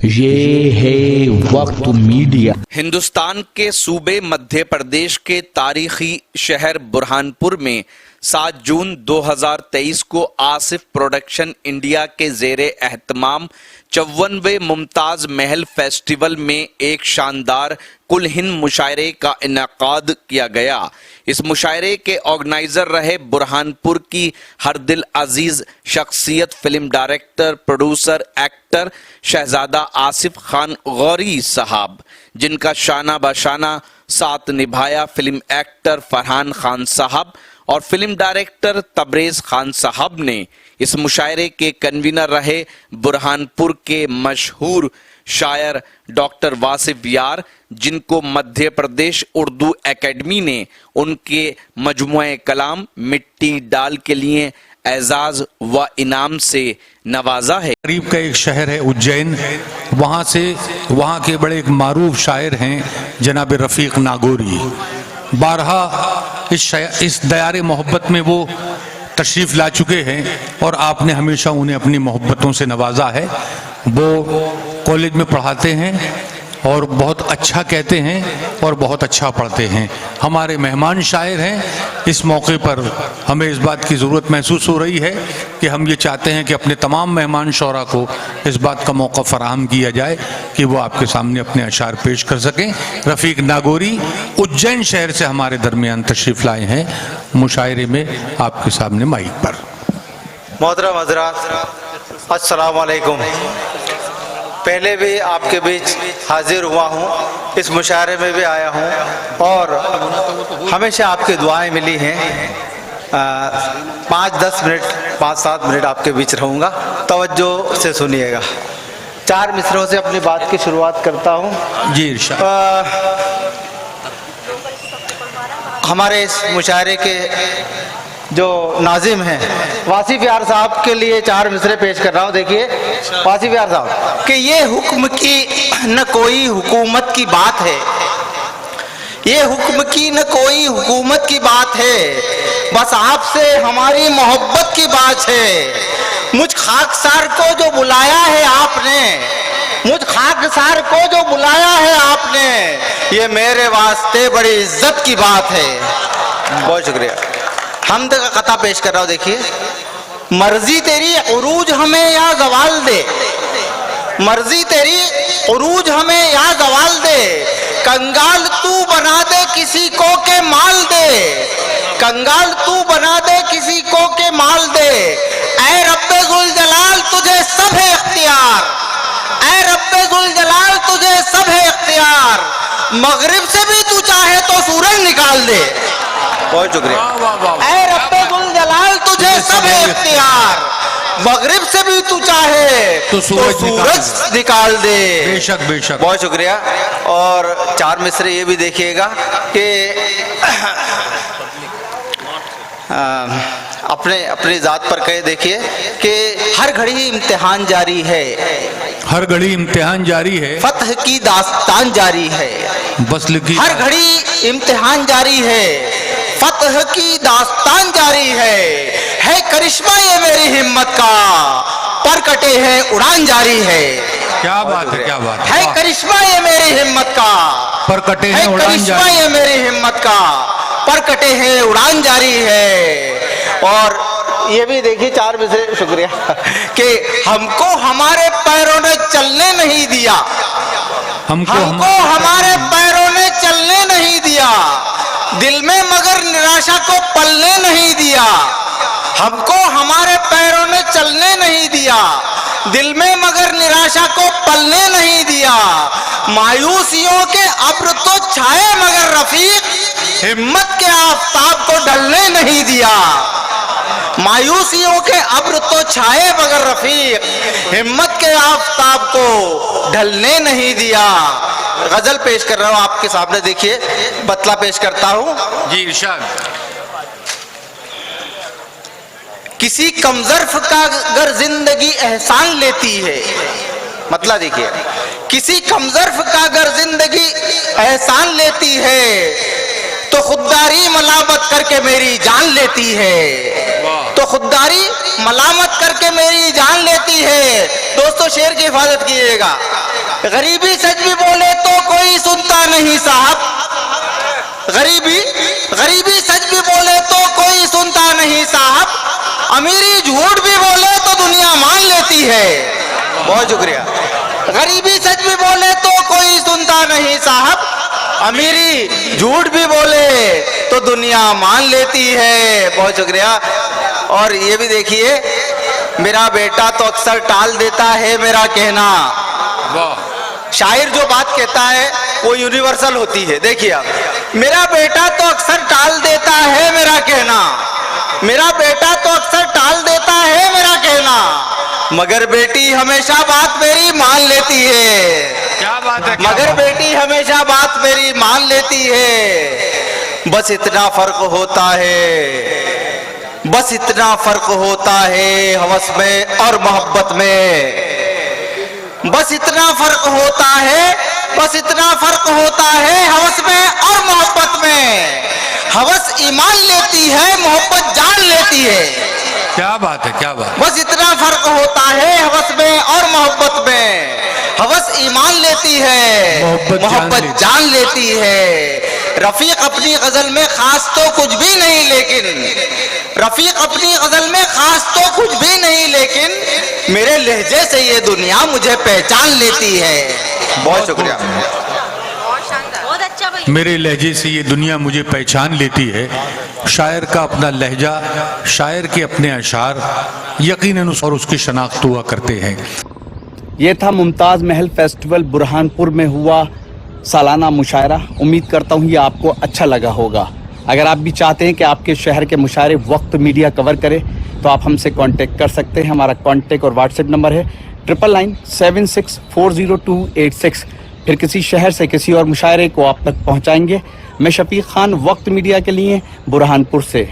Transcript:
ये है वक्त मीडिया। हिंदुस्तान के सूबे मध्य प्रदेश के तारीखी शहर बुरहानपुर में 7 जून 2023 को आसिफ प्रोडक्शन इंडिया के ज़ेरे एहतमाम 54वें मुमताज़ महल फेस्टिवल में एक शानदार कुल हिंद मुशायरे का इनेकाद किया गया। इस मुशायरे के ऑर्गेनाइजर रहे बुरहानपुर की हर दिल अजीज शख्सियत फिल्म डायरेक्टर, प्रोड्यूसर, एक्टर शहजादा आसिफ खान गौरी साहब, जिनका शाना बशाना साथ निभाया फिल्म एक्टर फरहान खान साहब और फिल्म डायरेक्टर तबरेज खान साहब ने। इस मुशायरे के कन्वीनर रहे बुरहानपुर के मशहूर शायर डॉक्टर वासिफ यार, जिनको मध्य प्रदेश उर्दू एकेडमी ने उनके मजमुए कलाम मिट्टी डाल के लिए एजाज व इनाम से नवाजा है। करीब का एक शहर है उज्जैन, वहाँ के बड़े एक मारूफ शायर हैं जनाब रफ़ीक नागौरी। बारहा इस दयारे मोहब्बत में वो तशरीफ़ ला चुके हैं और आपने हमेशा उन्हें अपनी मोहब्बतों से नवाजा है। वो कॉलेज में पढ़ाते हैं और बहुत अच्छा कहते हैं और बहुत अच्छा पढ़ते हैं। हमारे मेहमान शायर हैं। इस मौके पर हमें इस बात की ज़रूरत महसूस हो रही है कि हम ये चाहते हैं कि अपने तमाम मेहमान शोरा को इस बात का मौका फराहम किया जाए कि वो आपके सामने अपने अशार पेश कर सकें। रफ़ीक नागौरी उज्जैन शहर से हमारे दरमियान तशरीफ़ लाए हैं मुशायरे में आपके सामने माइक पर। मोहतरम हज़रात, अस्सलाम वालेकुम। पहले भी आपके बीच हाजिर हुआ हूँ, इस मुशायरे में भी आया हूँ और हमेशा आपकी दुआएं मिली हैं। 5-10 मिनट 5-7 मिनट आपके बीच रहूँगा, तवज्जो से सुनिएगा। 4 मिसरों से अपनी बात की शुरुआत करता हूँ। जी इरशाद। हमारे इस मुशायरे के जो नाजिम हैं वासिफ यार साहब के लिए 4 मिसरे पेश कर रहा हूँ। देखिए वासिफ यार साहब कि ये हुक्म की न कोई हुकूमत की बात है, ये हुक्म की न कोई हुकूमत की बात है, बस आपसे हमारी मोहब्बत की बात है। मुझ खाकसार को जो बुलाया है आपने, मुझ खाकसार को जो बुलाया है आपने, ये मेरे वास्ते बड़ी इज्जत की बात है। बहुत शुक्रिया। हमद का कथा पेश कर रहा हूं। देखिए, मर्जी तेरी उरूज हमें या जवाल दे, मर्जी तेरी उरूज हमें या जवाल दे, कंगाल तू बना दे किसी को के माल दे, कंगाल तू बना दे किसी को के माल दे। ऐ रब्बे जुल जलाल तुझे सब है इख्तियार, ऐ रब्बे जुल जलाल तुझे सब है इख्तियार, मगरिब से भी तू चाहे तो सूरज निकाल दे। बहुत शुक्रिया। ऐ रब्बे गुल जलाल तुझे सब है इख्तियार, मगरिब से भी तू चाहे तो सूरज निकाल दे। बेशक बेशक। बहुत शुक्रिया। और 4 मिसरे ये भी देखिएगा कि अपनी जात पर कहे। देखिए कि हर घड़ी इम्तिहान जारी है, हर घड़ी इम्तिहान जारी है, फतह की दास्तान जारी है, बस लिखी हर घड़ी इम्तिहान जारी है, फतह की दास्तान जारी है करिश्मा ये मेरी हिम्मत का, पर कटे हैं उड़ान जारी है। क्या बात है, क्या बात है करिश्मा ये मेरी हिम्मत का, पर कटे हैं उड़ान करिश्मा जारी। ये मेरी हिम्मत का, पर कटे हैं उड़ान जारी है। और ये भी देखिए 4 मिसरे, शुक्रिया, कि हमको हमारे पैरों ने चलने नहीं दिया, हमको हमारे पैरों ने चलने नहीं दिया, दिल में मगर निराशा को पलने नहीं दिया, हमको हमारे पैरों ने चलने नहीं दिया, दिल में मगर निराशा को पलने नहीं दिया। मायूसियों के अब्र तो छाए मगर रफीक हिम्मत के आफताब को ढलने नहीं दिया, मायूसियों के अब्र तो छाए मगर रफीक हिम्मत के आफताब को ढलने नहीं दिया। गजल पेश कर रहा हूं आपके सामने। देखिए, बतला पेश करता हूं। जी इरशाद। किसी कमजर्फ का अगर जिंदगी एहसान लेती है, मतलब देखिए, किसी कमजर्फ का अगर जिंदगी एहसान लेती है तो खुददारी मलामत करके मेरी जान लेती है, तो खुददारी मलामत करके मेरी जान लेती है। दोस्तों शेर की हिफाजत कीजिएगा। गरीबी सच भी बोले तो कोई सुनता नहीं साहब, गरीबी सच भी बोले तो कोई सुनता नहीं साहब, अमीरी झूठ भी बोले तो दुनिया मान लेती है। बहुत शुक्रिया। गरीबी सच भी बोले तो कोई सुनता नहीं साहब, अमीरी झूठ भी बोले तो दुनिया मान लेती है। बहुत शुक्रिया। और ये भी देखिए, मेरा बेटा तो अक्सर टाल देता है मेरा कहना। शायर जो बात कहता है वो यूनिवर्सल होती है। देखिए आप, मेरा बेटा तो अक्सर टाल देता है मेरा कहना, मेरा बेटा तो अक्सर टाल देता है मेरा कहना, मगर बेटी हमेशा बात मेरी मान लेती है। क्या बात है, मगर बेटी हमेशा बात मेरी मान लेती है। बस इतना फर्क होता है, बस इतना फर्क होता है हवस में और मोहब्बत में। बस इतना फर्क होता है, बस इतना फर्क होता है हवस में और मोहब्बत में। हवस ईमान लेती है, मोहब्बत जान लेती है। क्या बात है, क्या बात। बस इतना फर्क होता है हवस में और मोहब्बत में। हवस ईमान लेती है, मोहब्बत जान लेती है। रफीक अपनी गजल में खास तो कुछ भी नहीं, लेकिन रफीक अपनी गजल में खास तो कुछ भी नहीं, लेकिन मेरे लहजे से ये दुनिया मुझे पहचान लेती है। बहुत शुक्रिया। बहुत अच्छा भाई। मेरे लहजे से ये दुनिया मुझे पहचान लेती है। शायर का अपना लहजा, शायर के अपने अशार यकीनन और उसकी शनाख्त हुआ करते हैं। ये था मुमताज़ महल फेस्टिवल बुरहानपुर में हुआ सालाना मुशायरा। उम्मीद करता हूँ ये आपको अच्छा लगा होगा। अगर आप भी चाहते हैं कि आपके शहर के मुशायरे वक्त मीडिया कवर करे तो आप हमसे कांटेक्ट कर सकते हैं। हमारा कांटेक्ट और व्हाट्सएप नंबर है 9997640286। फिर किसी शहर से किसी और मुशायरे को आप तक पहुँचाएंगे। मैं शफीक खान, वक्त मीडिया के लिए बुरहानपुर से।